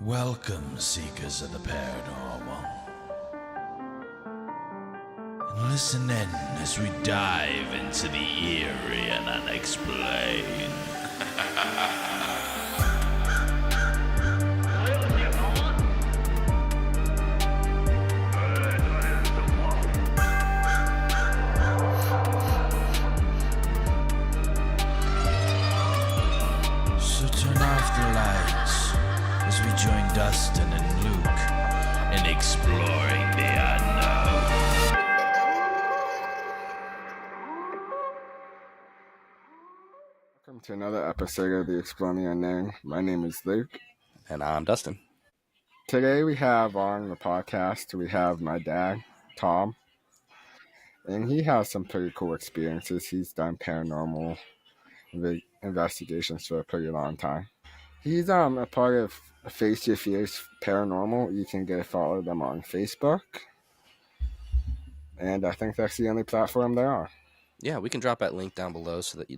Welcome, seekers of the paranormal. And listen in as we dive into the eerie and unexplained. So turn off the lights as we join Dustin and Luke in exploring the unknown. Welcome to another episode of the Exploring the Unknown. My name is Luke. And I'm Dustin. Today we have on the podcast, we have my dad, Tom. And he has some pretty cool experiences. He's done paranormal investigations for a pretty long time. He's a part of Face Your Fears Paranormal. You can go follow them on Facebook. And I think that's the only platform they are. Yeah, we can drop that link down below so that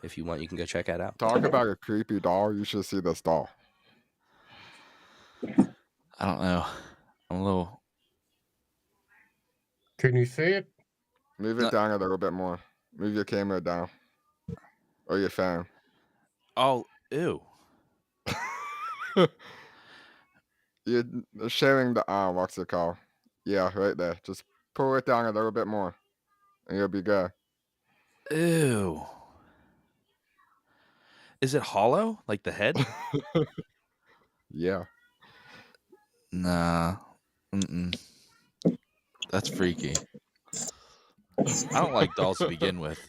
if you want, you can go check that out. Talk about a creepy doll. You should see this doll. I don't know. I'm a little... Can you see it? Move it down a little bit more. Move your camera down. Or your phone. Oh, ew. You're showing the what's it called? Yeah, right there. Just pull it down a little bit more, and you'll be good. Ew. Is it hollow? Like the head? Yeah. Nah. Mm-mm. That's freaky. I don't like dolls to begin with.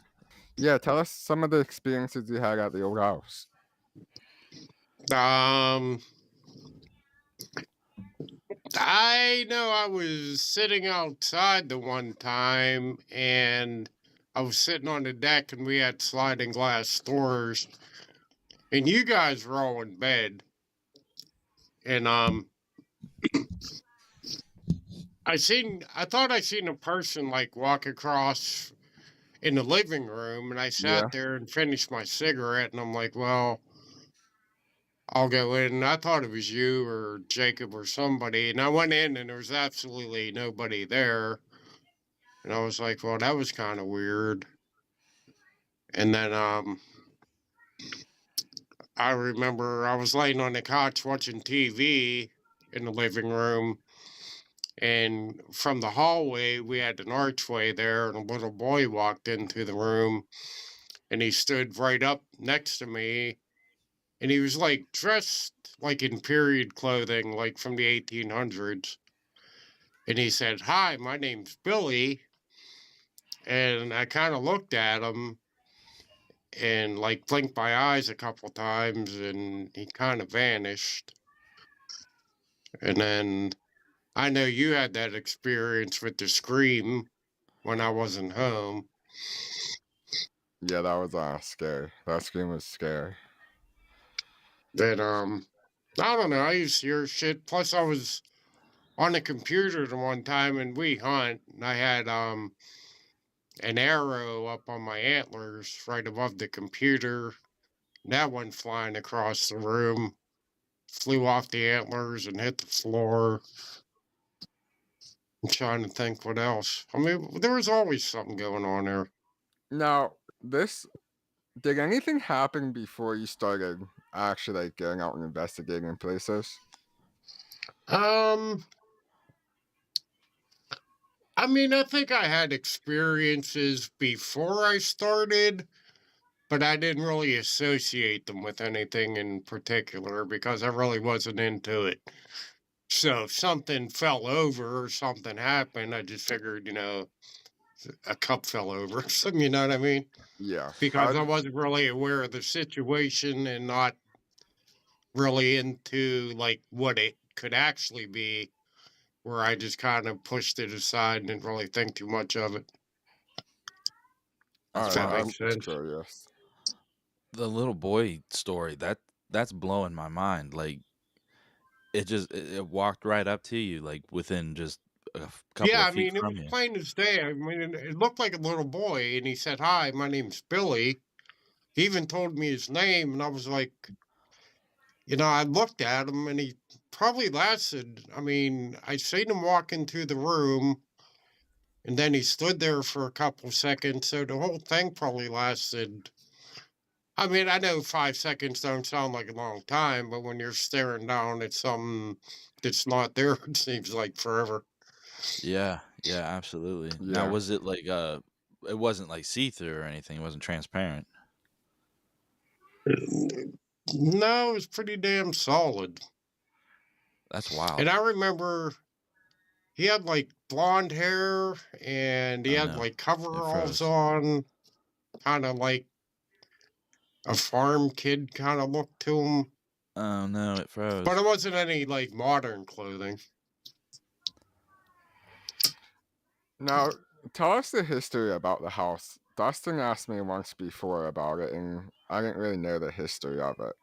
Yeah, tell us some of the experiences you had at the old house. I know I was sitting outside the one time, and I was sitting on the deck, and we had sliding glass doors, and you guys were all in bed, and I thought I seen a person like walk across in the living room, and I sat there and finished my cigarette, and I'm like, well, I'll go in. I thought it was you or Jacob or somebody. And I went in and there was absolutely nobody there. And I was like, well, that was kind of weird. And then I remember I was laying on the couch watching TV in the living room. And from the hallway, we had an archway there, and a little boy walked into the room. And he stood right up next to me. And he was like dressed like in period clothing, like from the 1800s. And he said, "Hi, my name's Billy." And I kind of looked at him and like blinked my eyes a couple times, and he kind of vanished. And then I know you had that experience with the scream when I wasn't home. Yeah, that was scary. That scream was scary. But I don't know. I used to hear shit. Plus, I was on the computer the one time, and we hunt. And I had an arrow up on my antlers right above the computer. That went flying across the room, flew off the antlers and hit the floor. I'm trying to think what else. I mean, there was always something going on there. Now, did anything happen before you started actually like going out and investigating places? I mean, I think I had experiences before I started, but I didn't really associate them with anything in particular because I really wasn't into it. So if something fell over or something happened, I just figured, a cup fell over or something, you know what I mean? Yeah. Because I wasn't really aware of the situation and not really into like what it could actually be, where I just kind of pushed it aside and didn't really think too much of it. All If that right, makes I'm sense. curious. The little boy story, that's blowing my mind. Like, it walked right up to you, like within just a couple Yeah, I of feet mean, it from was you. plain as day. I mean, it looked like a little boy, and he said, "Hi, my name's Billy." He even told me his name, and I was like, I looked at him and he probably lasted. I mean, I seen him walk into the room and then he stood there for a couple seconds. So the whole thing probably lasted. I mean, I know 5 seconds don't sound like a long time, but when you're staring down at something that's not there, it seems like forever. Yeah, yeah, absolutely. Now, Yeah. was it like it wasn't like see-through or anything, it wasn't transparent? No, it was pretty damn solid. That's And wild. I remember he had like blonde hair and he Oh, had no. like It coveralls froze. on, kind of like a farm kid kind of look to him. Oh, no, it But froze. it wasn't any like modern clothing. Now, tell us the history about the house. Dustin asked me once before about it, and I didn't really know the history of it.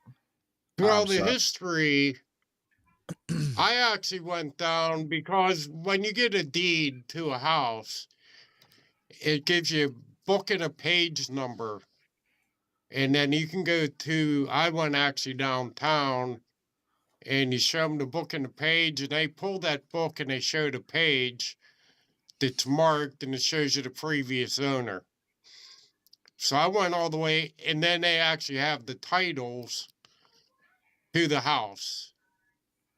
Well, the So, history, I actually went down because when you get a deed to a house, it gives you a book and a page number. And then you can go to, I went actually downtown and you show them the book and the page, and they pull that book and they show the page that's marked and it shows you the previous owner. So I went all the way, and then they actually have the titles to the house.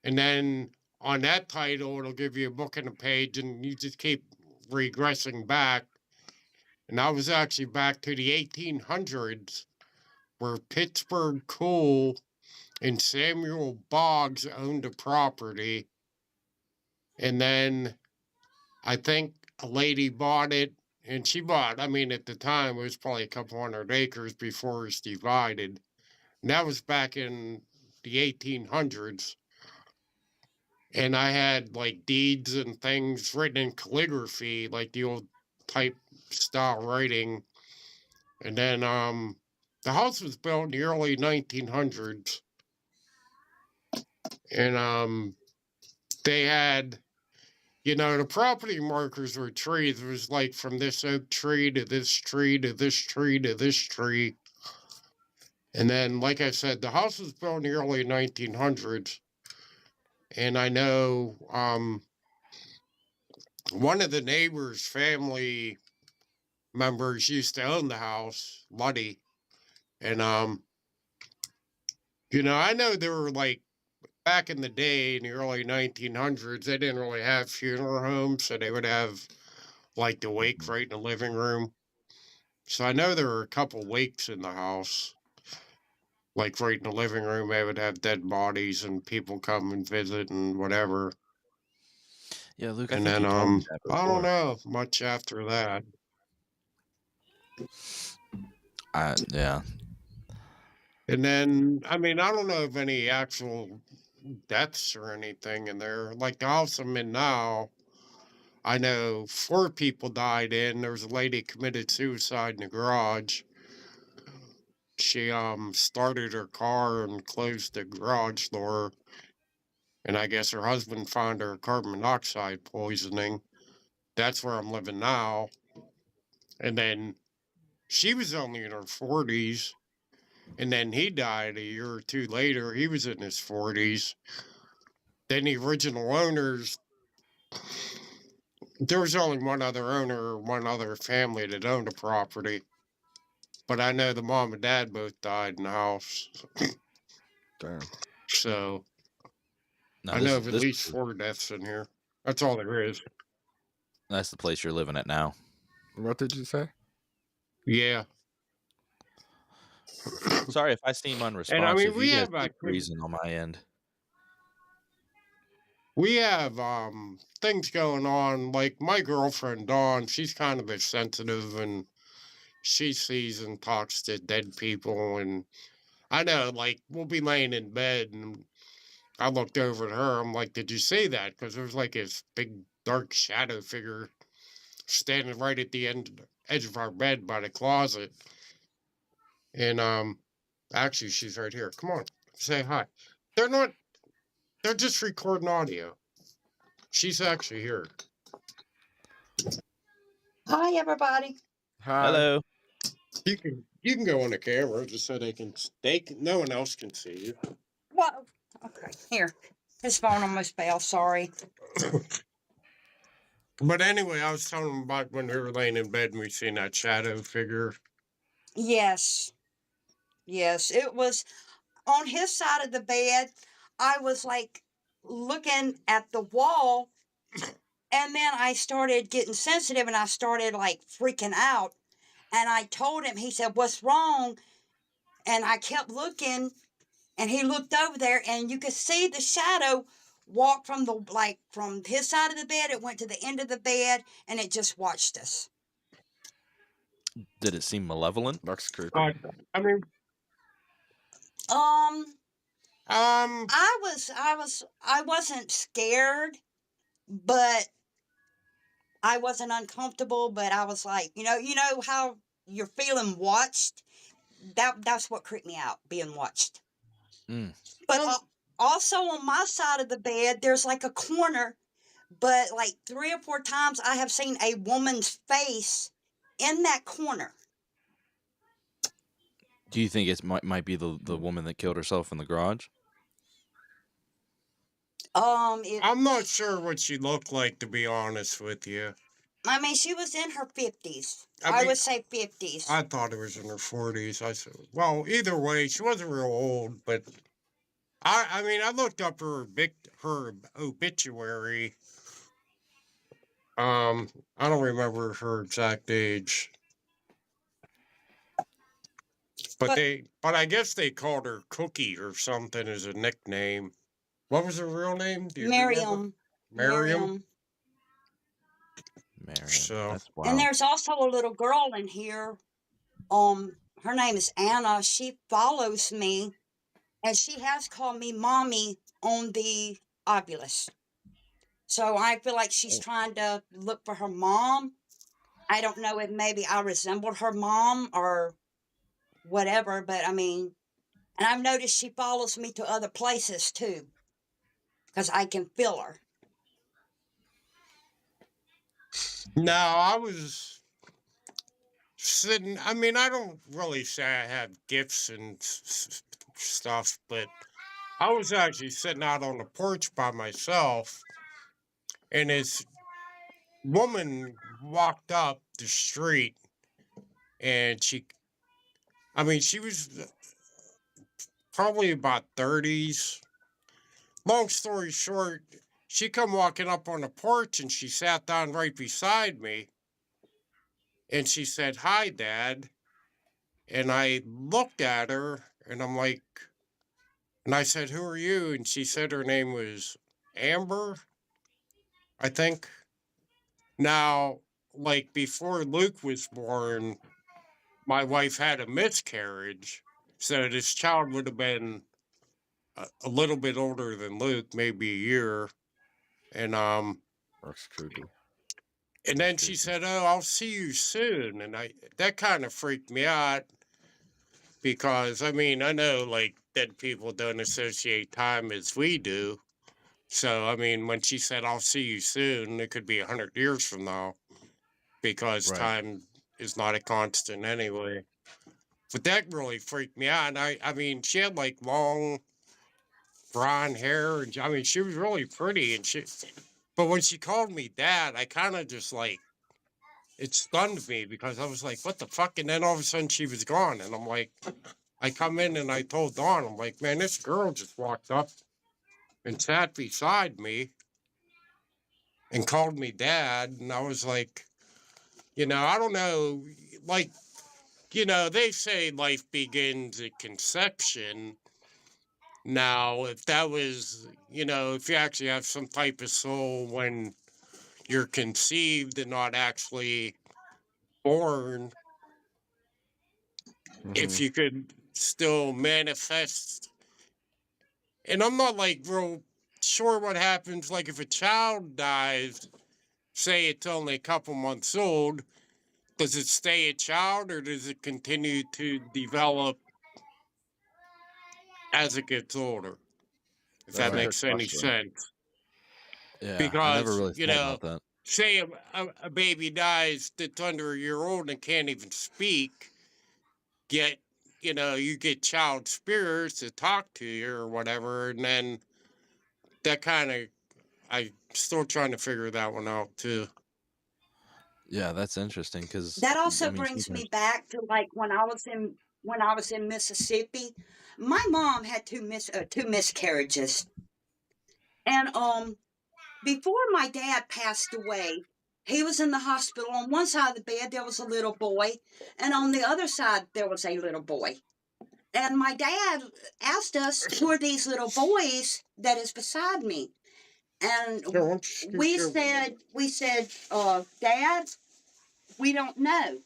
And then on that title, it'll give you a book and a page, and you just keep regressing back. And I was actually back to the 1800s where Pittsburgh Cool and Samuel Boggs owned the property. And then I think a lady bought it, and she bought, I mean, at the time, it was probably a couple hundred acres before it was divided. And that was back in the 1800s. And I had like deeds and things written in calligraphy, like the old type style writing. And then the house was built in the early 1900s. And they had, the property markers were trees. It was like from this oak tree to this tree to this tree to this tree. And then, like I said, the house was built in the early 1900s. And I know one of the neighbors' family members used to own the house, Luddy. And I know there were like back in the day in the early 1900s, they didn't really have funeral homes, so they would have like the wake Mhm. right in the living room. So I know there were a couple wakes in the house, like right in the living room. They would have dead bodies and people come and visit and whatever. Yeah, Luke, I And think then you told me that I don't before. know much after that. Yeah. And then I mean I don't know of any actual deaths or anything in there. Like the house I'm in now, I know 4 people died in. There was a lady committed suicide in the garage. She started her car and closed the garage door, and I guess her husband found her carbon monoxide poisoning. That's where I'm living now. And then she was only in her 40s, and then he died a year or two later. He was in his 40s. Then the original owners, there was only one other owner, one other family that owned the property. But I know the mom and dad both died in the house. damn. So Now I know this of at this least 4 deaths in here. That's all there is. that's the place you're living at now. What did you say? Yeah. Sorry if I seem And I mean, unresponsive. You we guys have keep activity. freezing on my end. We have things going on. Like my girlfriend Dawn, she's kind of a sensitive, and she sees and talks to dead people. And I know, like, we'll be laying in bed, and I looked over at her. I'm like, "Did you see that?" Because there was like this big dark shadow figure standing right at the edge of our bed by the closet. And actually, she's right here. Come on, say hi. They're not. They're just recording audio. She's actually here. Hi, everybody. Hi. Hello. You can go on the camera just so no one else can see you. What? Okay, here. His phone almost fell. Sorry. But anyway, I was telling him about when we were laying in bed and we seen that shadow figure. Yes. Yes. It was on his side of the bed. I was like looking at the wall, and then I started getting sensitive and I started like freaking out. And I told him, he said, "What's wrong?" And I kept looking, and he looked over there, and you could see the shadow walk from from his side of the bed. It went to the end of the bed, and it just watched us. Did it seem malevolent? Looks creepy. But, I mean, Um, um, I wasn't scared, but I wasn't uncomfortable. But I was like, you know how you're feeling watched. That's what creeped me out, being watched. Mm. But also on my side of the bed, there's like a corner. But like 3 or 4 times, I have seen a woman's face in that corner. Do you think it might be the woman that killed herself in the garage? I'm not sure what she looked like, to be honest with you. I mean, she was in her 50s. I I mean, would say 50s. I thought it was in her 40s. I said, well, either way, she wasn't real old, but I mean, I looked up her obituary. I don't remember her exact age, but I guess they called her Cookie or something as a nickname. What was her real name? Do you remember? Miriam. Marion. So, That's wild. And there's also a little girl in here. Her name is Anna. She follows me, and she has called me mommy on the Oculus. So I feel like she's trying to look for her mom. I don't know if maybe I resembled her mom or whatever, but I mean, and I've noticed she follows me to other places too, because I can feel her. no, I was sitting. I mean, I don't really say I have gifts and stuff, but I was actually sitting out on the porch by myself, and this woman walked up the street, and she was probably about 30s. Long story short, she come walking up on the porch, and she sat down right beside me, and she said, "Hi, Dad." And I looked at her, and I said, "Who are you?" And she said her name was Amber, I think. Now, like before Luke was born, my wife had a miscarriage. So this child would have been a little bit older than Luke, maybe a year. And Looks creepy. and then she said, "Oh, I'll see you soon." And that kind of freaked me out because I mean, I know like dead people don't associate time as we do. So I mean, when she said, "I'll see you soon," it could be 100 years from now because Right. time is not a constant anyway. But that really freaked me out. And I mean, she had like long blonde hair, and I mean, she was really pretty. But when she called me dad, I kind of just like it stunned me because I was like, "What the fuck?" And then all of a sudden, she was gone, and I'm like, I come in and I told Dawn, I'm like, "Man, this girl just walked up and sat beside me and called me dad," and I was like, I don't know, like. They say life begins at conception. Now, if that was, if you actually have some type of soul when you're conceived and not actually born, if you could still manifest. And I'm not like real sure what happens. Like if a child dies, say it's only a couple months old, does it stay a child or does it continue to develop as it gets older? If that That's a good makes any question. sense. Yeah, I never Because, really thought about that. say a baby dies that's under a year old and can't even speak, yet you get child spirits to talk to you or whatever, and then that kind of, I'm still trying to figure that one out too. Yeah, that's interesting because That I also mean, brings me sometimes back to like when I was in Mississippi. My mom had two miscarriages, and before my dad passed away, he was in the hospital. On one side of the bed there was a little boy, and on the other side there was a little boy. And my dad asked us, "Who are these little boys that is beside me?" And So, why don't you scooch over a little? we said, "Dad, we don't know."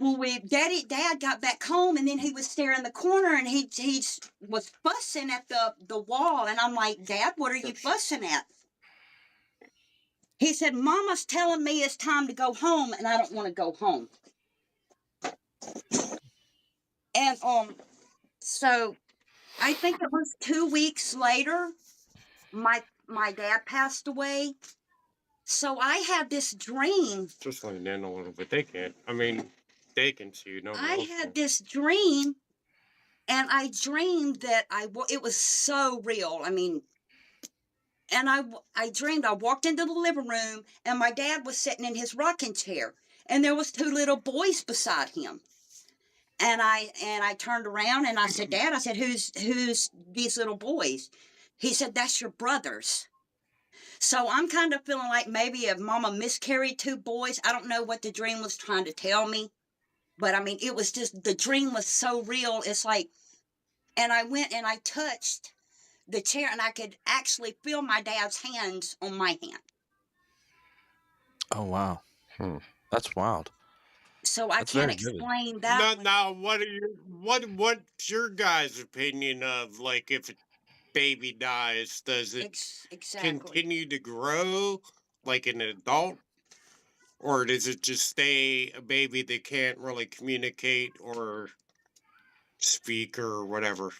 Well, Dad got back home, and then he was staring in the corner, and he was fussing at the wall, and I'm like, "Dad, what are you fussing at?" He said, "Mama's telling me it's time to go home, and I don't want to go home." And so I think it was 2 weeks later, my dad passed away. So I had this dream. Just lean in a little bit. They can't. I mean, they can see you. No one I else had can. this dream, and I dreamed that it was so real. I mean, and I dreamed I walked into the living room, and my dad was sitting in his rocking chair, and there was two little boys beside him. And I turned around and I said, "Dad," I said, who's these little boys?" He said, "That's your brothers." So I'm kind of feeling like maybe if Mama miscarried two boys. I don't know what the dream was trying to tell me, but I mean, it was just, the dream was so real. It's like, and I went and I touched the chair, and I could actually feel my dad's hands on my hand. oh wow, Hmm. that's wild. So I That's can't very vivid. explain Now, that one. what's your guys' opinion of, like, if a baby dies, does it Exactly. continue to grow like an adult, or does it just stay a baby that can't really communicate or speak or whatever?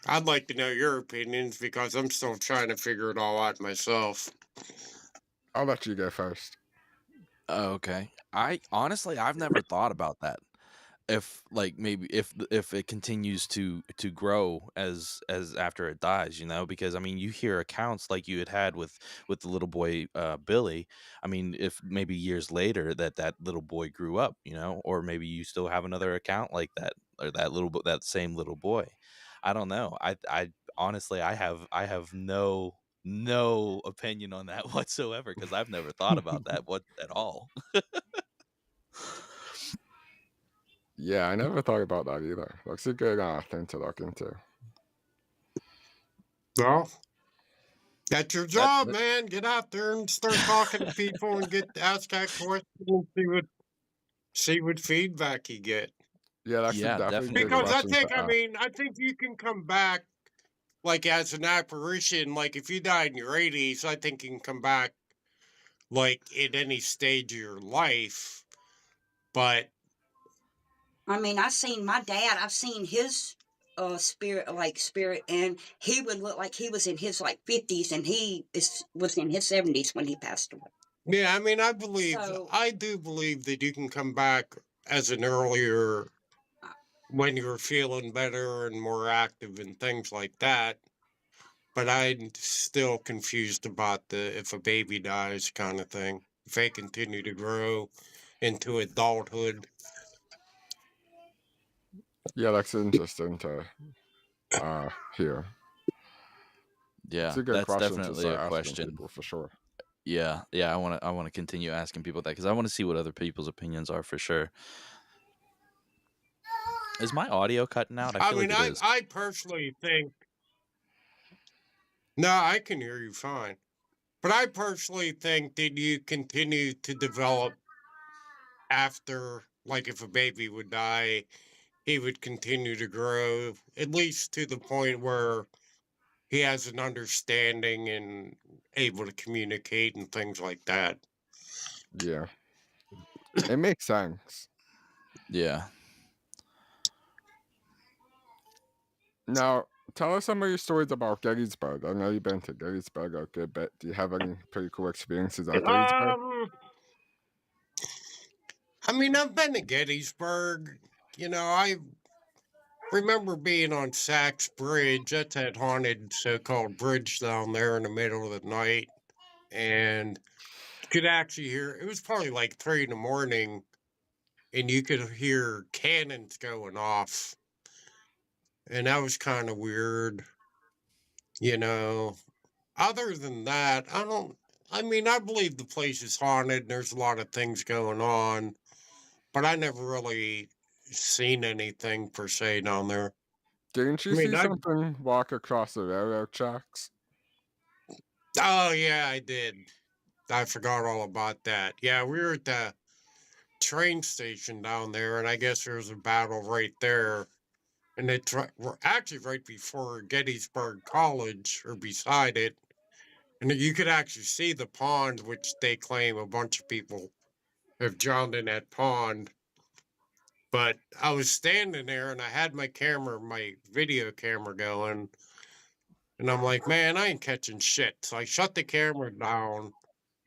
I'd like to know your opinions because I'm still trying to figure it all out myself. I'll let you go first. Oh, okay. I honestly, I've never thought about that. If like maybe if it continues to grow as after it dies, because I mean you hear accounts like you had with the little boy Billy. I mean, if maybe years later that little boy grew up, or maybe you still have another account like that, or that same little boy. I don't know. I honestly I have no opinion on that whatsoever because I've never thought about that what at all. Yeah, I never thought about that either. That's a good thing to look into. Well, that's your That, job, that man. Get out there and start talking to people and ask that question and see what feedback you get. Yeah, that's yeah, definitely a good definitely. Because I question to think, I ask. mean, I think you can come back like as an apparition. Like if you died in your 80s, I think you can come back like at any stage of your life. But I mean, I've seen my dad. I've seen his spirit, and he would look like he was in his like 50s, and was in his 70s when he passed away. yeah, I mean, So I do believe that you can come back as an earlier, uh, when you're feeling better and more active and things like that. But I'm still confused about the if a baby dies kind of thing. If they continue to grow into adulthood. Yeah, that's interesting to hear. It's Yeah, a good that's question to definitely start a asking question. people for sure. Yeah, yeah, I want to continue asking people that because I want to see what other people's opinions are for sure. Is my audio cutting out? I I feel mean, like it is. I personally think, no, I can hear you fine. But I personally think that you continue to develop after, like if a baby would die, he would continue to grow, at least to the point where he has an understanding and able to communicate and things like that. Yeah, it makes sense. Yeah. Now, tell us some of your stories about Gettysburg. I know you've been to Gettysburg a good bit. Do you have any pretty cool experiences at Gettysburg? I mean, I've been to Gettysburg. I remember being on Sachs Bridge. That's that haunted so-called bridge down there in the middle of the night, and you could actually hear. It was probably like 3 in the morning, and you could hear cannons going off, and that was kind of weird. You know, Other than that, I don't. I mean, I believe the place is haunted. And there's a lot of things going on, but I never really seen anything per se down there. Didn't I you mean, see I. something walk across the railroad tracks? Oh yeah, I did. I forgot all about that. Yeah, we were at the train station down there, and I guess there was a battle right there. And we're actually right before Gettysburg College, or beside it, and you could actually see the pond, which they claim a bunch of people have drowned in that pond. But I was standing there and I had my video camera going, and I'm like, man, I ain't catching shit. So I shut the camera down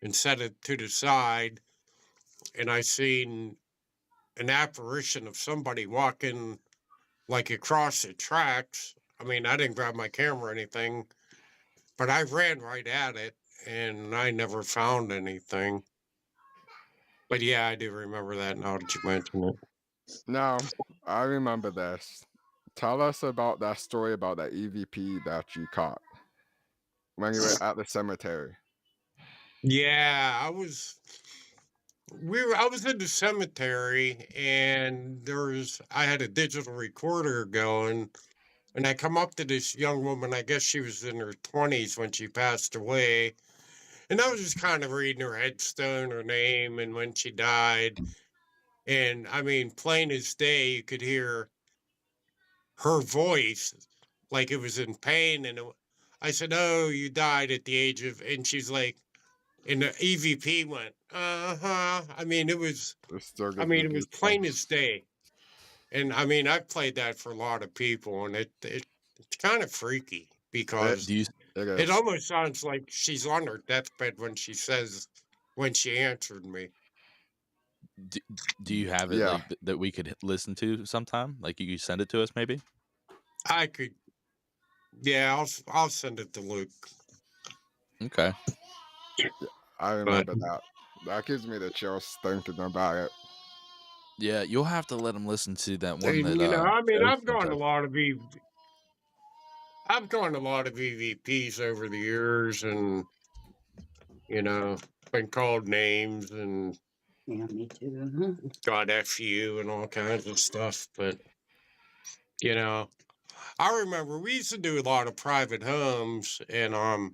and set it to the side, and I seen an apparition of somebody walking like across the tracks. I mean, I didn't grab my camera or anything, but I ran right at it and I never found anything. But yeah, I do remember that now that you mention it. No, I remember this. Tell us about that story about that EVP that you caught when you were at the cemetery. Yeah, I was in the cemetery and I had a digital recorder going, and I come up to this young woman. I guess she was in her 20s when she passed away. And I was just kind of reading her headstone, her name, and when she died. And I mean, plain as day, you could hear her voice like it was in pain. I said, "Oh, you died at the age of," and she's like, and the EVP went, "Uh huh." It still I gives me mean, it was plain goosebumps. as day. And I mean, I've played that for a lot of people, and it's kind of freaky It, because Do you it it is. almost sounds like she's on her deathbed when she answered me. do, do you have it Yeah, like that we could listen to sometime? Like you could send it to us, maybe. I could, yeah, I'll send it to Luke, Okay. I but remember that. That gives me the chills thinking about it. Yeah, you'll have to let him listen to that one and that I mean, Joe sent us. I've gone to a lot of EVPs over the years, and you know, been called names and Yeah, me too. got FU and all kinds of stuff, but you know, I remember we used to do a lot of private homes, and I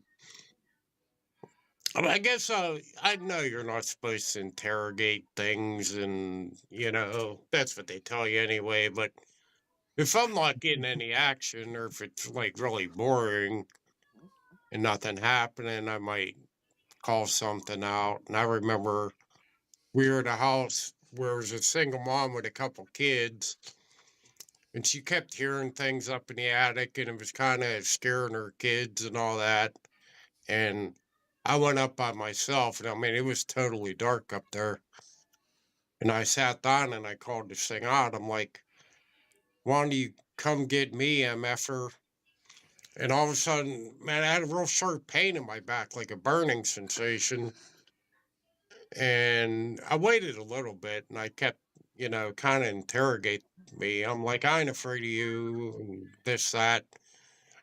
guess I know you're not supposed to interrogate things, and that's what they tell you anyway. But if I'm not getting any action, or if it's like really boring and nothing happening, I might call something out. And I remember we were at a house where there was a single mom with a couple kids, and she kept hearing things up in the attic, and it was kind of scaring her kids and all that. And I went up by myself, and I mean, it was totally dark up there. And I sat down and I called this thing out. I'm like, why don't you come get me, MFer? And all of a sudden, man, I had a real sharp pain in my back, like a burning sensation. And I waited a little bit and I kept, kind of interrogate me. I'm like, I ain't afraid of you, and this, that.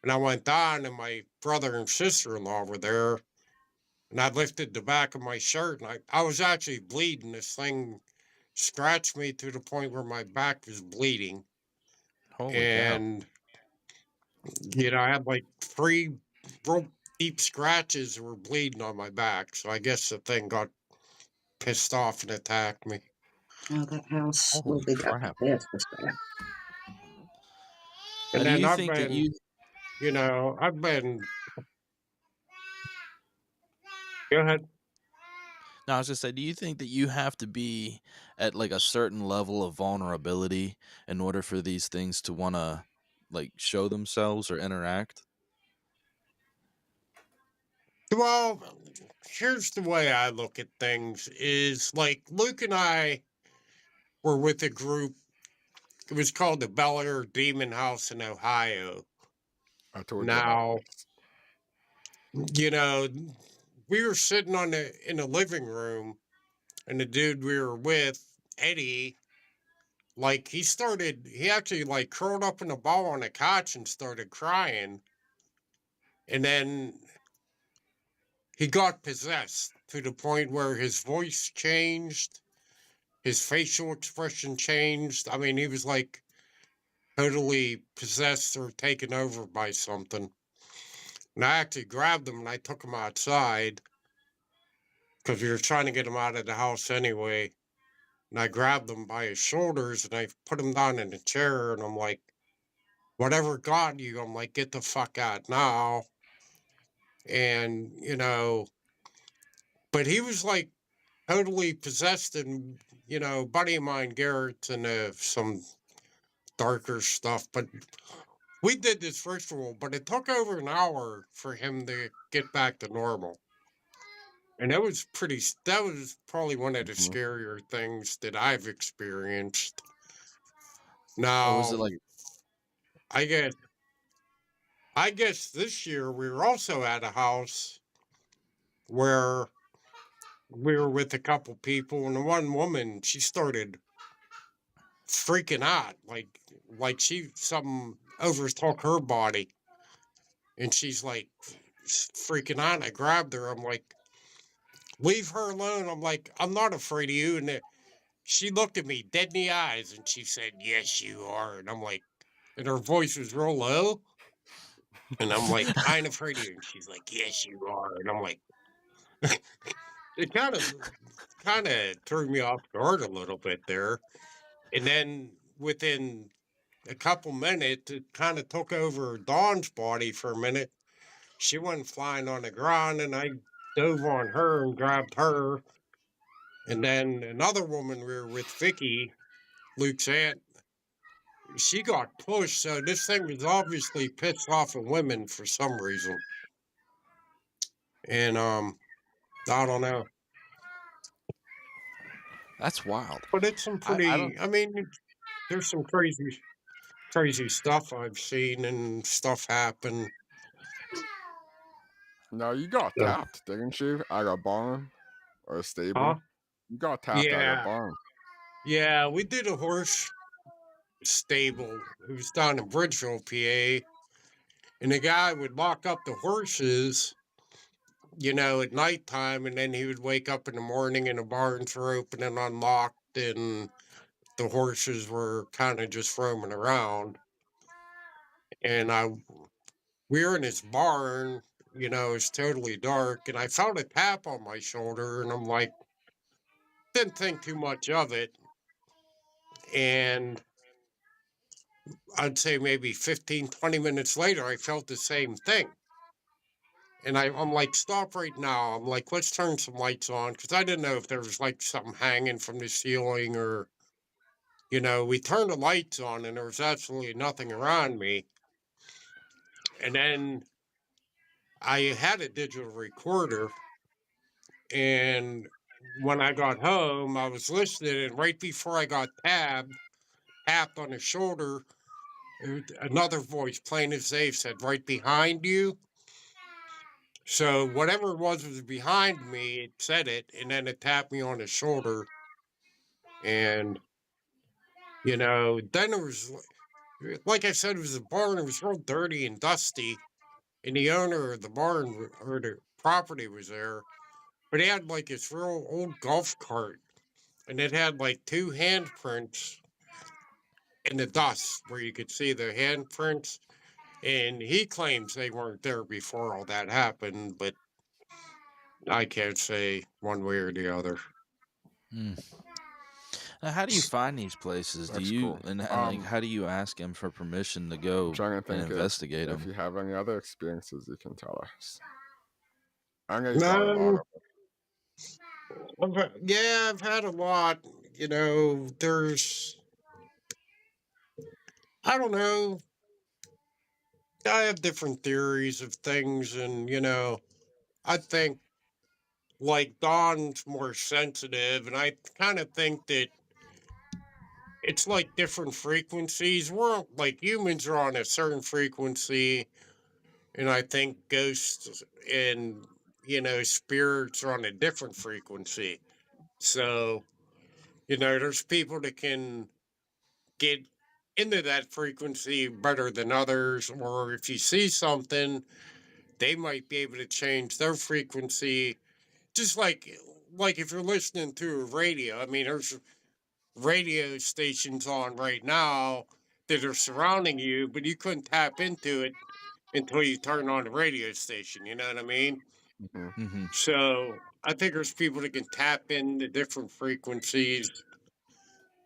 And I went down, and my brother and sister in law were there. And I lifted the back of my shirt, and I was actually bleeding. This thing scratched me to the point where my back was bleeding. Holy cow! And, I had like three real deep scratches that were bleeding on my back. So I guess the thing got pissed off and attacked me. Oh, that house where Holy we got crap! possessed was bad. And Do then you think that you? I've been, go ahead. No, I was just say, do you think that you have to be at like a certain level of vulnerability in order for these things to want to like show themselves or interact? Well, here's the way I look at things is like Luke and I were with a group It was called the Bel Air Demon House in Ohio. I told you about Now, this. you know, we were sitting in the living room, and the dude we were with, Eddie, like he actually like curled up in a ball on the couch and started crying. And then he got possessed to the point where his voice changed, his facial expression changed. I mean, he was like totally possessed or taken over by something. And I actually grabbed him and I took him outside because we were trying to get him out of the house anyway. And I grabbed him by his shoulders and I put him down in a chair and I'm like, whatever got you, I'm like, get the fuck out now. And, but he was like totally possessed and, buddy of mine, Garrett's into some darker stuff. But we did this ritual, but it took over an hour for him to get back to normal. And that was probably one of the Mhm. scarier things that I've experienced. Oh, was Now, it like I guess, I guess this year we were also at a house where we were with a couple people, and the one woman, she started freaking out, like she something overtook her body, and she's like freaking out. I grabbed her. I'm like, leave her alone. I'm like, I'm not afraid of you. And she looked at me dead in the eyes, and she said, "Yes, you are." And I'm like, and her voice was real low, and I'm like, "I ain't afraid of you." And she's like, "Yes, you are." And I'm like, it kind of threw me off guard a little bit there. And then within a couple minutes, it kind of took over Dawn's body for a minute. She went flying on the ground, and I dove on her and grabbed her. And then another woman we were with, Vicky, Luke's aunt, she got pushed. So this thing was obviously pissed off at women for some reason. And I don't know, that's wild. but it's some I don't pretty. I mean, there's some crazy stuff I've seen and stuff happen. Now you got So, tapped, didn't you? At a barn or a huh? stable? You got tapped at a Yeah, barn. yeah. We did a horse stable. It was down in Bridgeville, PA, and the guy would lock up the horses, at nighttime, and then he would wake up in the morning and the barns were open and unlocked, and the horses were kind of just roaming around. And we were in his barn, it's totally dark, and I felt a tap on my shoulder, and I'm like, didn't think too much of it. And I'd say maybe 15, 20 minutes later, I felt the same thing. And I'm like, stop right now. I'm like, let's turn some lights on. Cause I didn't know if there was like something hanging from the ceiling or, we turned the lights on and there was absolutely nothing around me. And then I had a digital recorder. And when I got home, I was listening. And right before I got tapped on the shoulder, another voice, plain as day, said, right behind you. So whatever it was behind me, it said it, and then it tapped me on the shoulder. And, then it was, like I said, it was a barn. It was real dirty and dusty. And the owner of the barn or the property was there. But he had like this real old golf cart. And it had like two handprints in the dust where you could see the handprints. And he claims they weren't there before all that happened. But I can't say one way or the other. Hmm. Now, how do you find these places? Do That's you cool. and like how do you ask him for permission to I'm go trying to and think investigate if them? you have any other experiences you can tell us. I know you got a lot No, of yeah, I've had a lot. I don't know, I have different theories of things, and, I think, like, Don's more sensitive, and I kind of think that it's like different frequencies. We're like humans are on a certain frequency, and I think ghosts and spirits are on a different frequency. So there's people that can get into that frequency better than others, or if you see something, they might be able to change their frequency. Just like if you're listening to a radio, I mean, there's radio stations on right now that are surrounding you, but you couldn't tap into it until you turn on the radio station. You know what I mean? Hmm. Hmm. So I think there's people that can tap into different frequencies,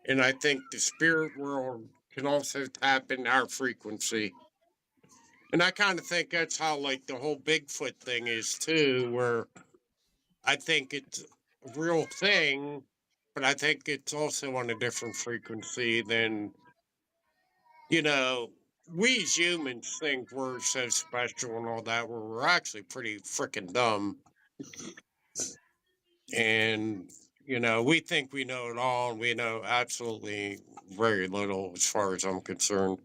and I think the spirit world can also tap into our frequency. And I kind of think that's how like the whole Bigfoot thing is too, where I think it's a real thing, but I think it's also on a different frequency than you know, we as humans think we're so special and all that, where we're actually pretty freaking dumb. And, we think we know it all, and we know absolutely very little as far as I'm concerned.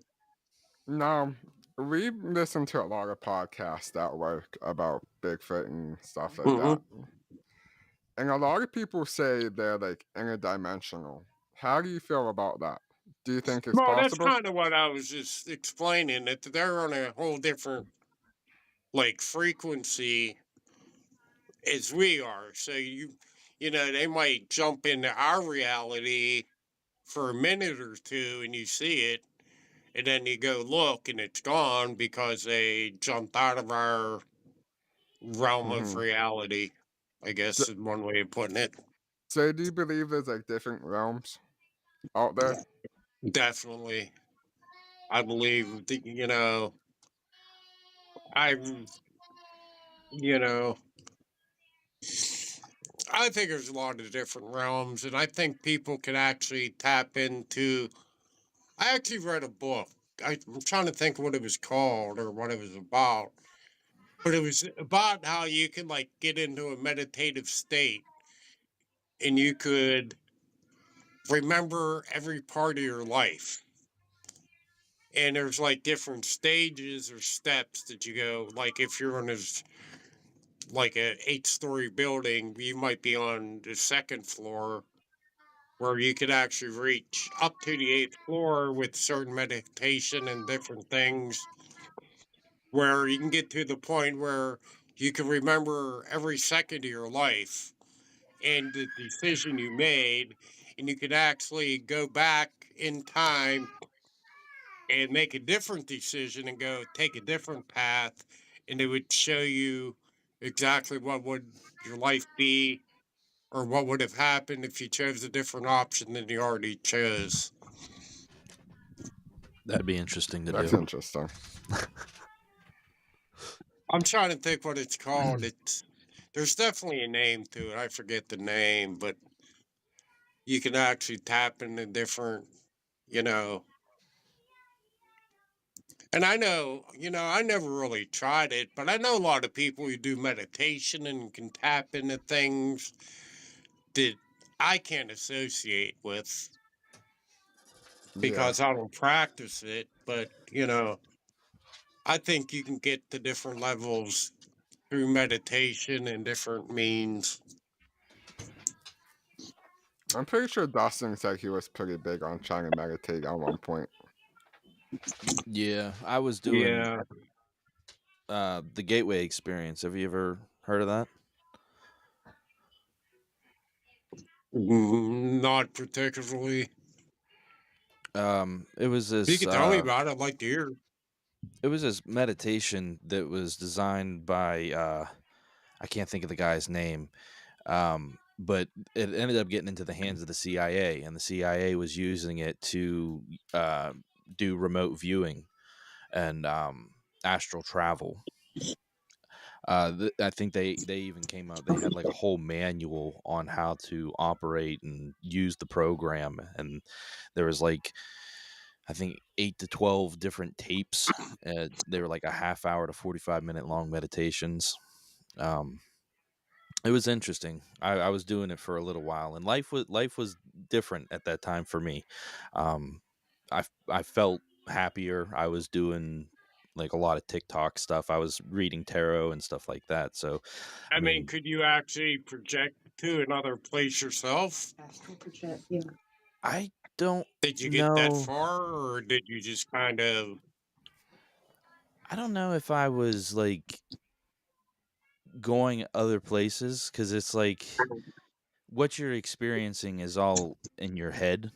Now, we listen to a lot of podcasts that work about Bigfoot and stuff like Hmm. that. And a lot of people say they're like interdimensional. How do you feel about that? Do you think it's Well, that's possible? kind of what I was just explaining, that they're on a whole different, like, frequency as we are. So they might jump into our reality for a minute or two and you see it, and then you go look and it's gone because they jumped out of our realm of Hmm. reality, I So, guess is one way of putting it. so do you believe there's like different realms out there? Definitely. I believe that, I, you know, I think there's a lot of different realms, and I think people can actually tap into. I actually read a book. I'm trying to think what it was called or what it was about, but it was about how you can like get into a meditative state and you could remember every part of your life. And there's like different stages or steps that you go. Like if you're on this like a 8-story building, you might be on the second floor where you could actually reach up to the eighth floor with certain meditation and different things where you can get to the point where you can remember every second of your life and the decision you made, and you could actually go back in time and make a different decision and go take a different path, and it would show you exactly what would your life be or what would have happened if you chose a different option than you already chose. That'd be interesting to That's do. interesting. I'm trying to think what it's called. It's There's definitely a name to it. I forget the name, but you can actually tap into different, you know. And I know, I never really tried it, but I know a lot of people who do meditation and can tap into things that I can't associate with Yeah. because I don't practice it. But, I think you can get to different levels through meditation and different means. I'm pretty sure Dustin said he was pretty big on trying to meditate at one point. Yeah, I was doing Yeah, the Gateway Experience. Have you ever heard of that? not particularly. It was If you this could tell me about it, I'd like to hear. meditation that was designed by I can't think of the guy's name. But it ended up getting into the hands of the CIA, and the CIA was using it to uh, do remote viewing and astral travel. I think they even came out. They had like a whole manual on how to operate and use the program, and there was like I think 8 to 12 different tapes. They were like a half hour to 45-minute long meditations. Um, it was interesting. I was doing it for a little while, and life was different at that time for me. Um, I felt happier. I was doing like a lot of TikTok stuff. I was reading tarot and stuff like that. So, I I mean, mean, could you actually project to another place yourself? Astral project, yeah. I don't Did you get that know. far, or did you just kind of? I don't know if I was like going other places because it's like what you're experiencing is all in your head.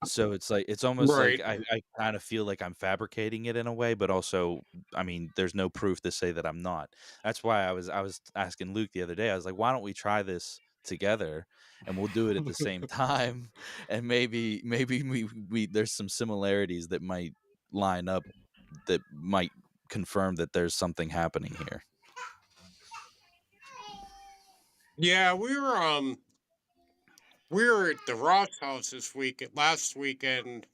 So it's like it's almost like Right. I kind of feel like I'm fabricating it in a way, but also, I mean, there's no proof to say that I'm not. That's why I was asking Luke the other day. I was like, why don't we try this together and we'll do it at the same time, and maybe we there's some similarities that might line up that might confirm that there's something happening here. Yeah, we were at the Ross house last weekend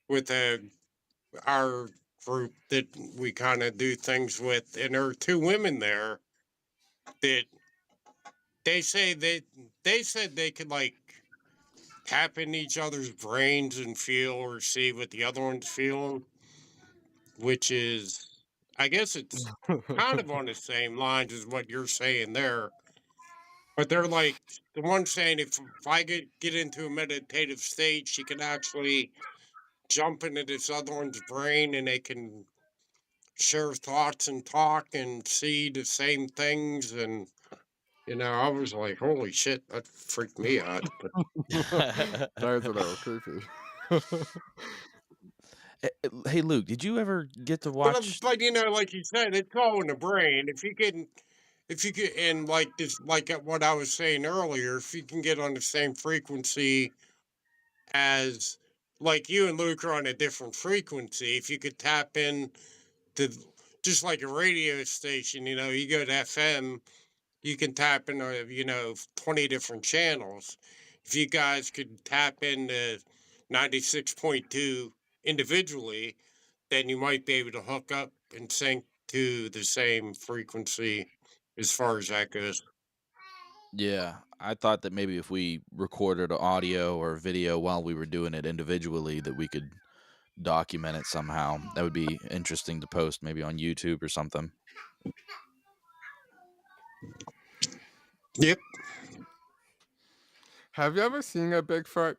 with our group that we kind of do things with, and there are two women there that they say they said they could like tap in each other's brains and feel or see what the other one's feeling, which is, I guess it's kind of on the same lines as what you're saying there. But they're like the one saying if I get into a meditative state, she can actually jump into this other one's brain and they can share thoughts and talk and see the same things. And, I was like, holy shit, that freaked me out. But, That is a little creepy. Hey Luke, did you ever get to watch? but like you said, it's all in the brain. If you can, and like this, like what I was saying earlier, if you can get on the same frequency as, like you and Luke are on a different frequency, if you could tap in to just like a radio station, you go to FM, you can tap into, 20 different channels. If you guys could tap into 96.2 individually, then you might be able to hook up and sync to the same frequency as far as that goes. Yeah, I thought that maybe if we recorded audio or video while we were doing it individually, that we could document it somehow. That would be interesting to post maybe on YouTube or something. Yep. Have you ever seen a Bigfoot?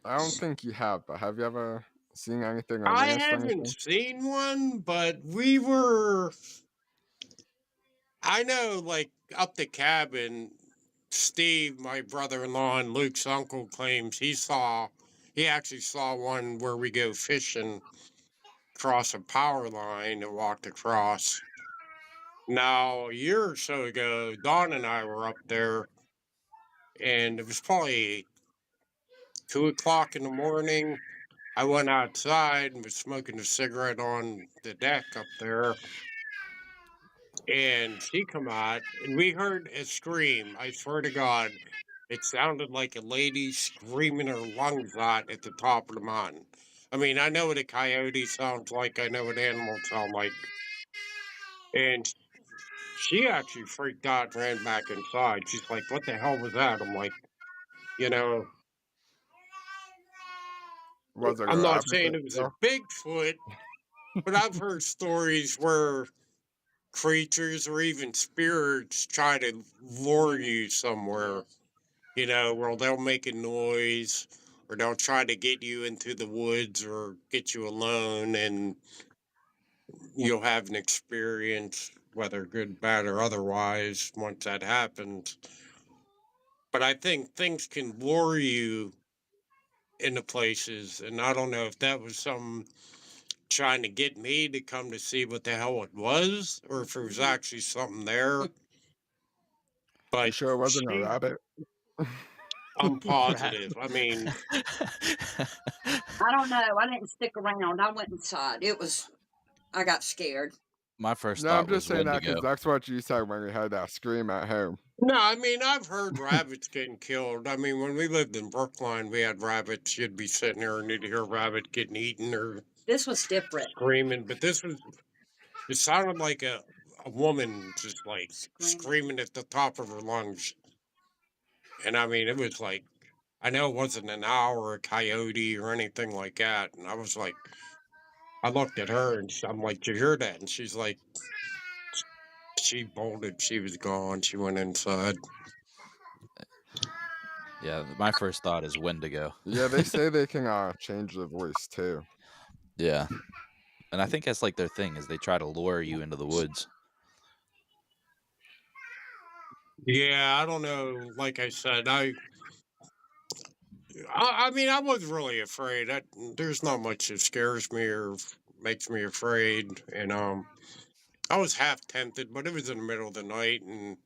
I don't think you have, but have you ever seen anything or I witnessed haven't anything? seen one, but I know, like, up the cabin, Steve, my brother in law, and Luke's uncle claims he actually saw one where we go fishing across a power line and walked across. Now, a year or so ago, Dawn and I were up there, and it was probably 2 o'clock in the morning. I went outside and was smoking a cigarette on the deck up there, and she come out, and we heard a scream. I swear to God, it sounded like a lady screaming her lungs out at the top of the mountain. I mean, I know what a coyote sounds like. I know what animals sound like. And she actually freaked out, ran back inside. She's like, "What the hell was that?" I'm like, you know, Was it a I'm not rabbit saying that it was a fell? Bigfoot, but I've heard stories where creatures or even spirits try to lure you somewhere, where they'll make a noise or they'll try to get you into the woods or get you alone, and you'll have an experience, whether good, bad, or otherwise, once that happens. But I think things can lure you into places, and I don't know if that was some trying to get me to come to see what the hell it was, or if it was actually something there. You But sure it wasn't a she, rabbit? I'm Rat. positive. I mean, I don't know. I didn't stick around. I went inside. I got scared. My first No, I'm thought just was saying that because Wendigo. that's what you said when you heard that scream at home. no, I mean, I've heard rabbits getting killed. I mean, when we lived in Brookline, we had rabbits. You'd be sitting there and you'd hear a rabbit getting eaten or This was different. screaming. But it sounded like a woman just like Screaming. screaming at the top of her lungs. And I mean, it was like, I know it wasn't an owl or a coyote or anything like that. And I was like, I looked at her and I'm like, did you hear that? And she's like, she bolted. She was gone. She went inside. Yeah, my first thought is Wendigo. Yeah, they say they can change their voice too. Yeah, and I think that's like their thing is they try to lure you into the woods. Yeah, I don't know. Like I said, I mean, I was really afraid. There's not much that scares me or makes me afraid. And I was half tempted, but it was in the middle of the night, and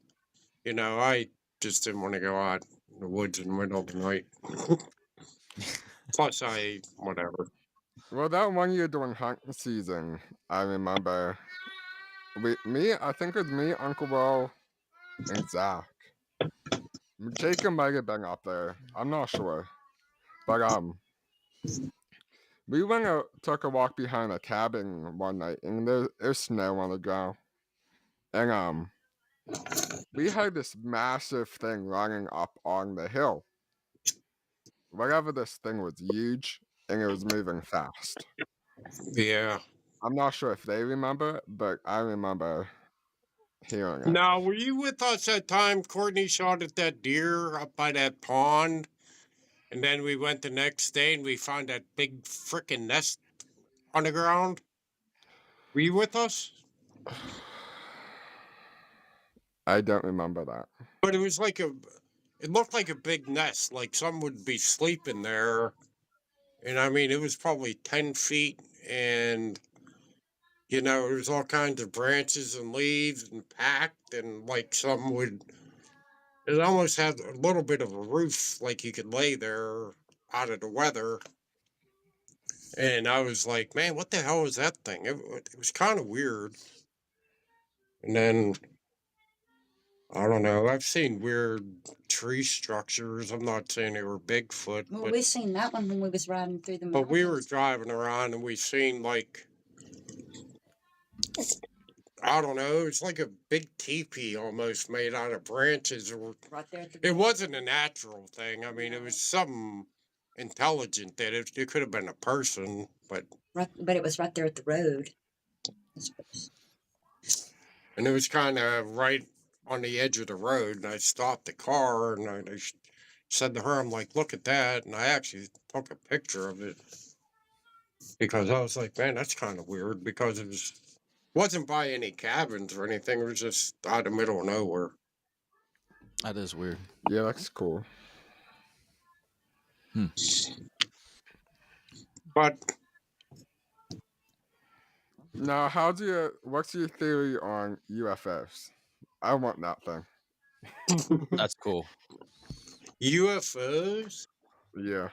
I just didn't want to go out in the woods in the middle of the night. Plus, whatever. Well, that one year during hunting season, I remember I think it was me, Uncle Will, and Zach. Jacob might have been up there. I'm not sure, but we went out, took a walk behind a cabin one night, and there's snow on the ground, and we had this massive thing running up on the hill. Whatever this thing was huge, and it was moving fast. Yeah. I'm not sure if they remember it, but I remember hearing it. Now, were you with us that time Courtney shot at that deer up by that pond? And then we went the next day and we found that big frickin' nest on the ground? Were you with us? I don't remember that. But it looked like a big nest, like some would be sleeping there. And I mean, it was probably 10 feet and, there was all kinds of branches and leaves and packed and like it almost had a little bit of a roof, like you could lay there out of the weather. And I was like, man, what the hell is that thing? It was kind of weird. And then, I don't know, I've seen weird tree structures. I'm not saying they were Bigfoot, Well, but we seen that one when we was riding through the we were mountains. driving around and we seen like, I don't know, it's like a big teepee almost made out of branches. Right there at the It wasn't a natural thing. I mean, it was something intelligent that it could have been a person, but but it was right there at the road. and it was kind of right on the edge of the road. And I stopped the car and I said to her, I'm like, look at that. And I actually took a picture of it because I was like, man, that's kind of weird because wasn't by any cabins or anything. It was just out of the middle of nowhere. That is weird. Yeah, that's cool. But Now, what's your theory on UFOs? I want that thing. That's cool. UFOs, Yeah.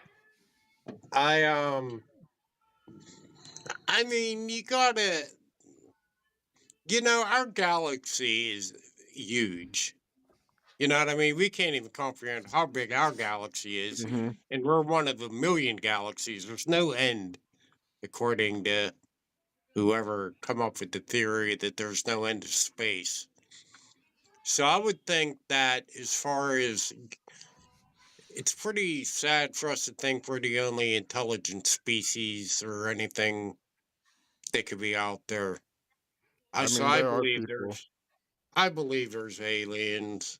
I mean, our galaxy is huge. You know what I mean? We can't even comprehend how big our galaxy is. Hmm. And we're one of a million galaxies. There's no end, according to whoever come up with the theory that there's no end to space. So I would think that as far as it's pretty sad for us to think we're the only intelligent species or anything that could be out there. I So mean, I there are believe people. there's aliens.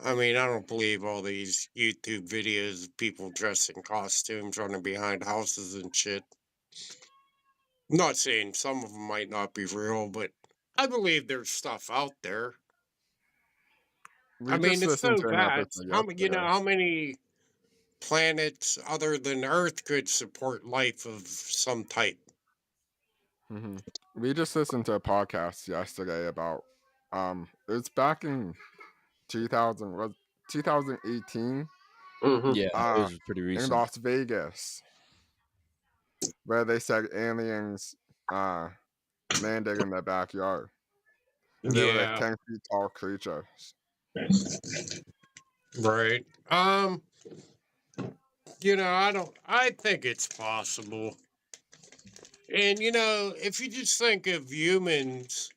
I mean, I don't believe all these YouTube videos of people dressed in costumes running behind houses and shit. I'm not saying some of them might not be real, but I believe there's stuff out there. I We mean, just it's listened so to an episode vast. yesterday. How many planets other than Earth could support life of some type? Hmm. We just listened to a podcast yesterday about it's back in 2018 Yeah, it uh was pretty in recent. Las Vegas where they said aliens landed in their backyard and they were like Yeah, 10 feet tall creatures. right. I think it's possible. And, if you just think of humans,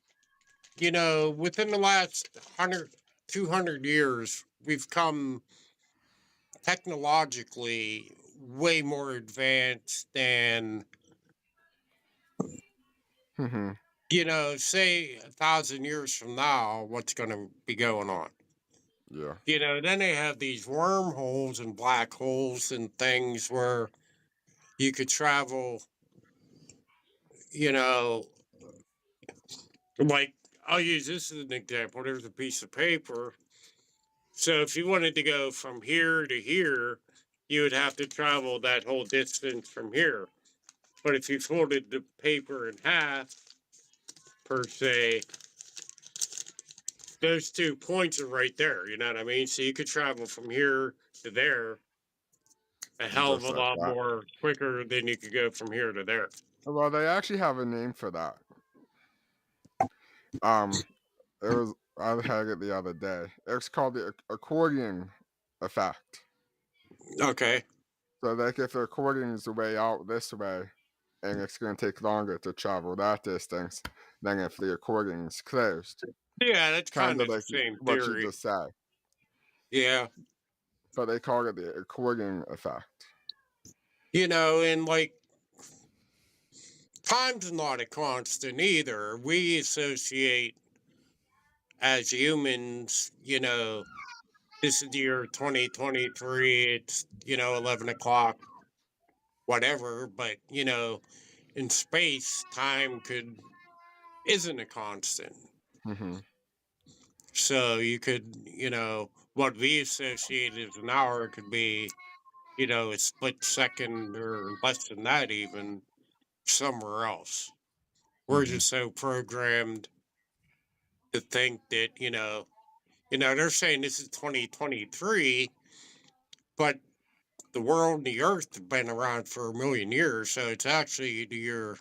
within the last 100, 200 years, we've come technologically way more advanced than, Mhm. say 1,000 years from now, what's going to be going on. Yeah. Then they have these wormholes and black holes and things where you could travel, you know, like I'll use this as an example. There's a piece of paper. So if you wanted to go from here to here, you would have to travel that whole distance from here. But if you folded the paper in half, per se, those 2 points are right there. You know what I mean? So you could travel from here to there a hell of Just a like lot that. more quicker than you could go from here to there. Well, they actually have a name for that. Um, it was I had it the other day. It's called the accordion effect. Okay. So, like, if the accordion is way out this way, and it's going to take longer to travel that distance than if the accordion is closed. Yeah, that's Kind kind of of the like same what you theory. just said, Yeah. but they call it the accordion effect. And like time's not a constant either. We associate as humans, this is the year 2023, it's, 11 o'clock, whatever. But, in space, time isn't a constant. Mhm. So you could, what we associate as an hour could be, a split second or less than that, even somewhere else. We're Mhm. just so programmed to think that, they're saying this is 2023, but the world and the earth have been around for a million years. So it's actually the year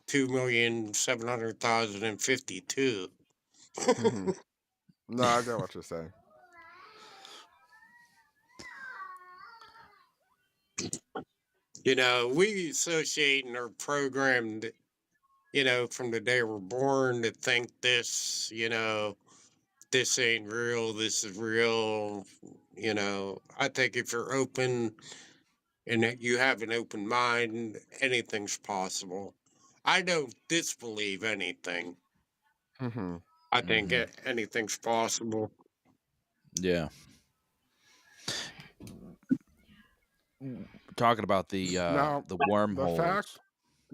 2,700,052. Mhm. No, I get what you're saying. We associate and are programmed, from the day we're born to think this, this ain't real, this is real. I think if you're open and that you have an open mind, anything's possible. I don't disbelieve anything. Mhm. I think Mhm. anything's possible. Yeah. Talking about Now, the the fact. wormholes.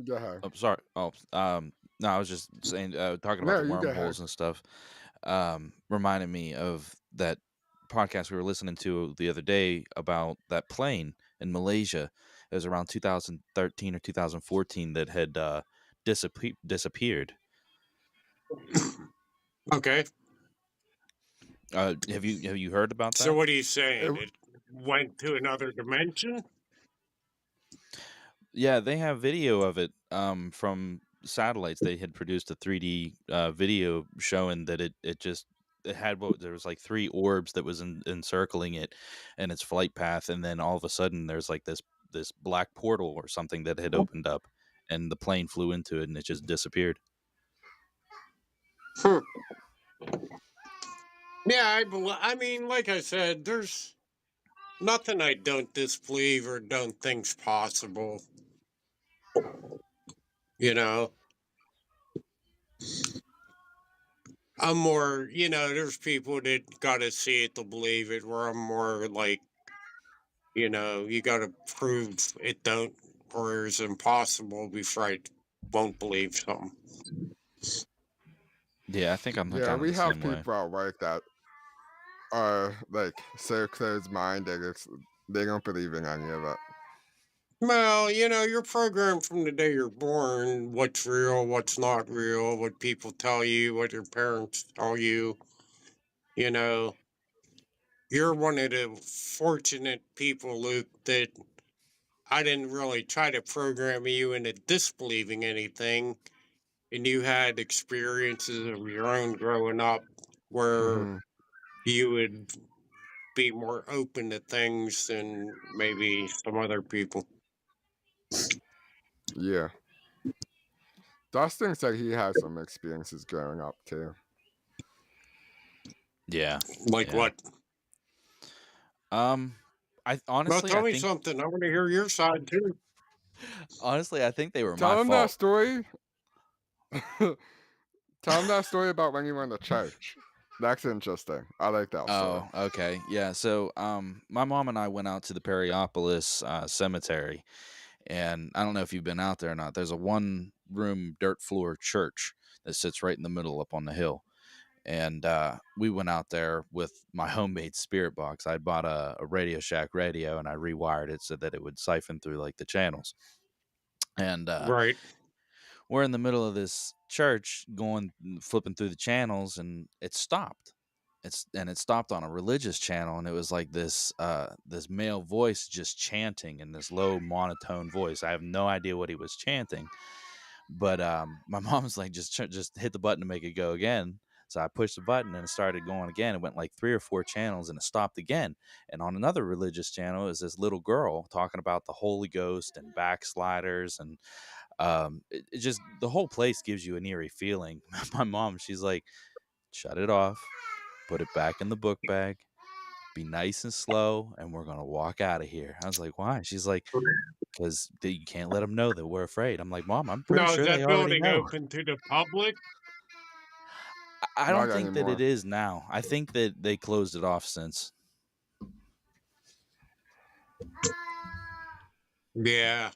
Go ahead. Oh, sorry. No, I was just saying, talking about No, the you go ahead. wormholes and stuff. Reminded me of that podcast we were listening to the other day about that plane in Malaysia. It was around 2013 or 2014 that had disappeared. Okay. Have you heard about So that? what are you saying? It, It went to another dimension? Yeah, they have video of it from satellites. They had produced a 3D video showing that it had there was like three orbs that was encircling it and its flight path, and then all of a sudden there's like this black portal or something that had opened up, and the plane flew into it and it just disappeared. Hmm. Yeah, I mean, like I said, there's nothing I don't disbelieve or don't think's possible. You know, I'm more, there's people that gotta see it to believe it, where I'm more like, you gotta prove it don't or is impossible before I won't believe something. Yeah, I think I'm yeah, kind of we the have same way. people out like that are like so closed-minded. They don't believe in any of it. Well, you're programmed from the day you're born, what's real, what's not real, what people tell you, what your parents tell you, you know. You're one of the fortunate people, Luke, that I didn't really try to program you into disbelieving anything, and you had experiences of your own growing up where Mhm. you would be more open to things than maybe some other people. Yeah. Dustin said he had some experiences growing up too. Yeah, Like yeah. what? Um, Well, honestly, tell I me think something. I want to hear your side too. honestly, I think they were my Tell him that fault. story. Tell him that story about when you went to church. That's interesting. I like that story. Oh, okay. Yeah. So, my mom and I went out to the Periopolis cemetery, and I don't know if you've been out there or not. There's a one-room dirt floor church that sits right in the middle up on the hill. And we went out there with my homemade spirit box. I bought a Radio Shack radio, and I rewired it so that it would siphon through like the channels. And Right. we're in the middle of this church going flipping through the channels, and it stopped. It stopped on a religious channel, and it was like this male voice just chanting in this low monotone voice. I have no idea what he was chanting, but my mom's like, just hit the button to make it go again. So I pushed the button and it started going again. It went like 3 or 4 channels and it stopped again. And on another religious channel is this little girl talking about the Holy Ghost and backsliders, and it just, the whole place gives you an eerie feeling. My mom, she's like, shut it off, put it back in the book bag, be nice and slow, and we're gonna walk out of here. I was like, why? She's like, because you can't let them know that we're afraid. I'm like, Mom, I'm pretty Now, is sure they that already building know. open to the public? I Not don't think that it anymore. is now. I think that they closed it off since. Yeah.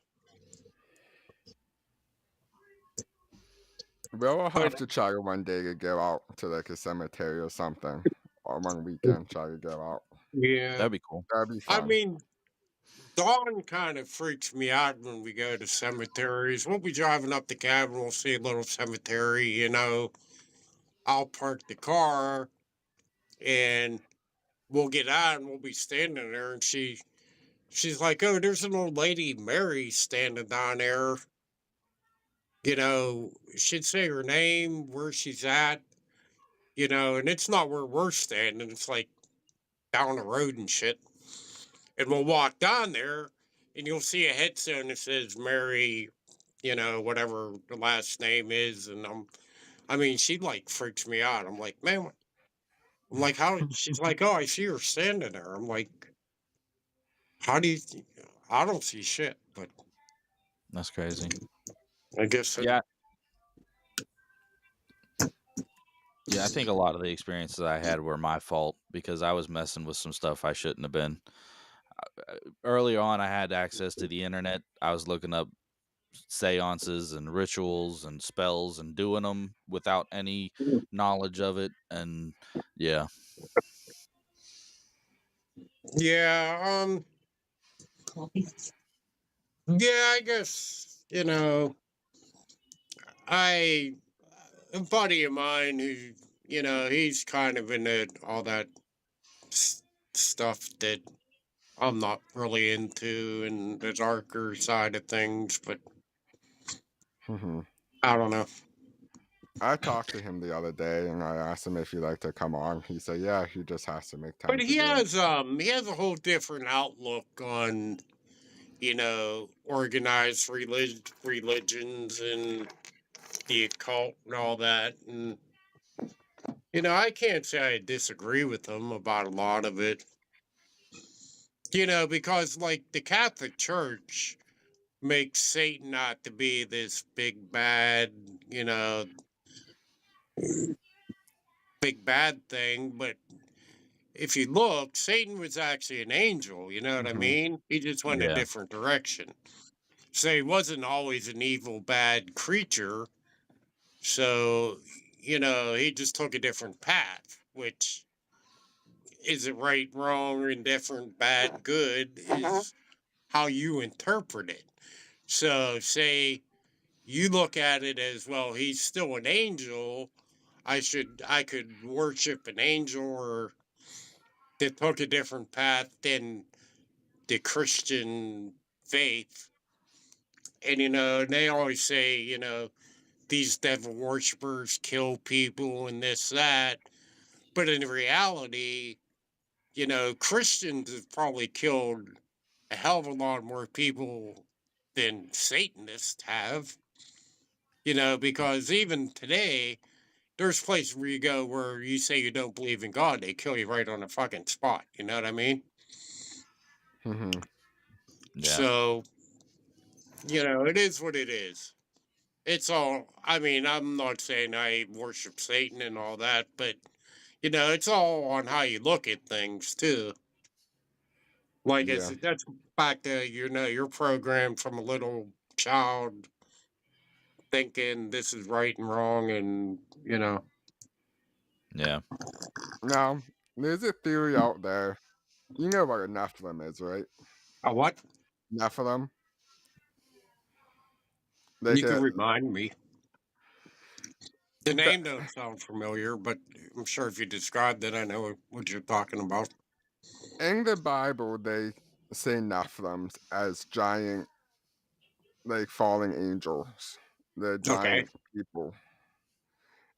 We'll But have to try one day to go out to like a cemetery or something. Or one weekend, try to go out. yeah. That'd be cool. That'd be I fun. mean, dawn kind of freaks me out when we go to cemeteries. We'll be driving up the cabin, we'll see a little cemetery, I'll park the car and we'll get out and we'll be standing there and she's like, oh, there's an old lady, Mary, standing down there. She'd say her name, where she's at, and it's not where we're standing. It's like down the road and shit. And we'll walk down there and you'll see a headstone that says Mary, whatever the last name is. And I mean, she like freaks me out. I'm like, man, I'm like, how? She's like, oh, I see her standing there. I'm like, how do you? I don't see shit, but That's crazy. I guess Yeah, yeah. I think a lot of the experiences I had were my fault because I was messing with some stuff I shouldn't have been. Earlier on, I had access to the internet. I was looking up seances and rituals and spells and doing them without any knowledge of it. And yeah, yeah, yeah. I guess I a buddy of mine who he's kind of into all that s- stuff that I'm not really into and the darker side of things, but Mhm. I don't know. I talked to him the other day and I asked him if he'd like to come on. He said, yeah, he just has to make But time to do it. he has a whole different outlook on organized religions and the occult and all that. And I can't say I disagree with him about a lot of it. Because like the Catholic Church makes Satan out to be this big bad, big bad thing, but if you look, Satan was actually an angel, you know what I Mhm. mean? He just went a yeah, different direction. So he wasn't always an evil, bad creature. So, he just took a different path, which is it right, wrong, indifferent, bad, good, is how you interpret it. So, say you look at it as, well, he's still an angel. I could worship an angel or that took a different path than the Christian faith. And, they always say, these devil worshippers kill people and this, that. But in reality, Christians have probably killed a hell of a lot more people than Satanists have, because even today, there's places where you go where you say you don't believe in God, they kill you right on the fucking spot. You know what I mean? Mm-hmm. Yeah. So, it is what it is. It's all, I mean, I'm not saying I worship Satan and all that, but, it's all on how you look at things, too. Like I Yeah. said, that's back to, you're programmed from a little child thinking this is right and wrong, and, Yeah. Now, there's a theory out there. You know what a Nephilim is, right? a what? Nephilim. They You can could, remind me. The the, name don't sound familiar, but I'm sure if you described it, I know what you're talking about. in the Bible, they say Nephilims as giant, like falling angels. They're Okay. giant people.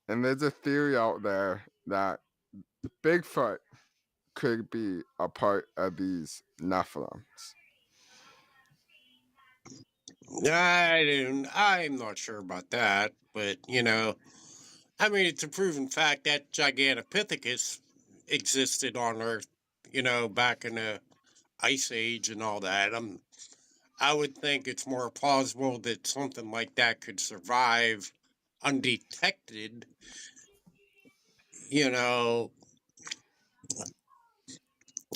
And there's a theory out there that Bigfoot could be a part of these Nephilims. I'm not sure about that, but I mean, it's a proven fact that Gigantopithecus existed on Earth, back in the Ice Age and all that. I would think it's more plausible that something like that could survive undetected, you know,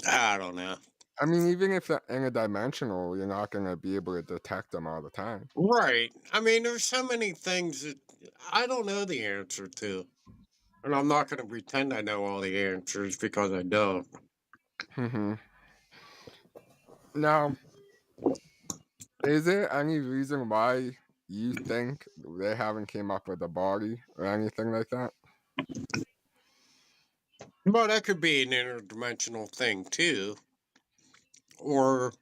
I don't know. I mean, even if they're interdimensional, you're not going to be able to detect them all the time. Right. I mean, there's so many things that I don't know the answer to. And I'm not going to pretend I know all the answers because I don't. Hmm. Now, is there any reason why you think they haven't came up with a body or anything like that? But that could be an interdimensional thing too. Or,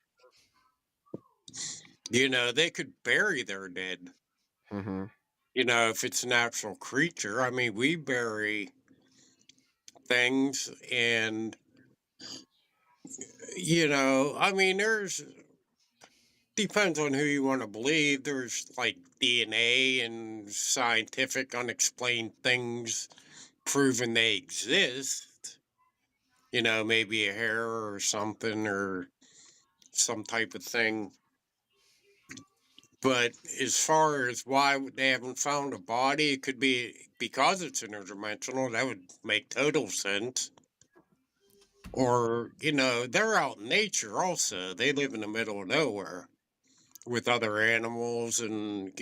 they could bury their dead. Hmm. If it's a natural creature. I mean, we bury things and, I mean, depends on who you want to believe. There's like DNA and scientific unexplained things proven they exist. Maybe a hair or something or some type of thing. But as far as why they haven't found a body, it could be because it's interdimensional. That would make total sense. Or, they're out in nature also. They live in the middle of nowhere with other animals and,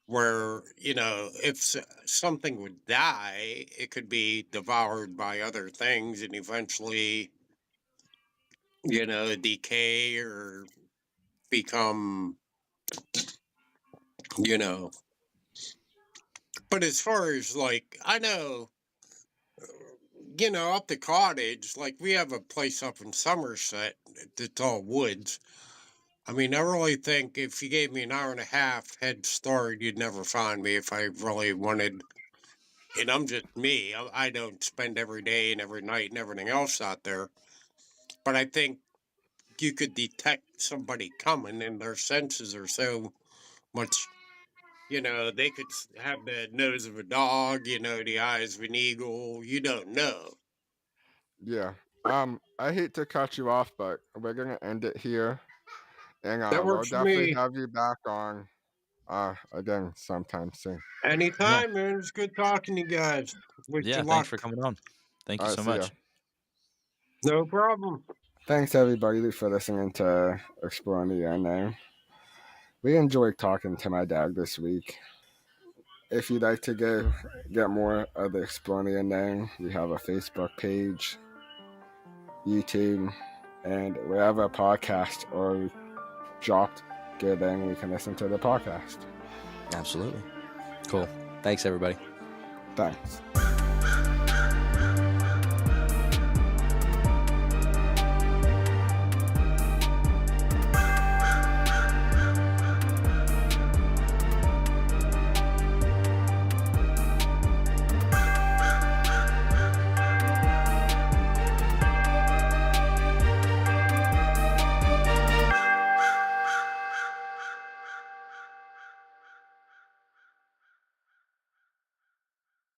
where, if something would die, it could be devoured by other things and eventually, decay or become, you know. But as far as like, I know, up the cottage, like we have a place up in Somerset that's all woods. I mean, I really think if you gave me an hour and a half head start, you'd never find me if I really wanted. And I'm just me. I don't spend every day and every night and everything else out there. But I think you could detect somebody coming, and their senses are so much. They could have the nose of a dog, the eyes of an eagle. You don't know. Yeah. I hate to cut you off, but we're gonna end it here, and That we'll works for definitely me. have you back on again sometime soon. Yeah. Anytime, man. It's good talking to you guys. Wish you Yeah. Thanks for luck. coming on. Thank All you right, so see ya. much. No problem. Thanks everybody for listening to Exploring the Unknown. We enjoyed talking to my dad this week. If you'd like to get more of the Exploring the Unknown, we have a Facebook page, YouTube, and wherever a podcast or dropped, go there and we can listen to the podcast. Absolutely. Cool. Thanks, everybody. Thanks.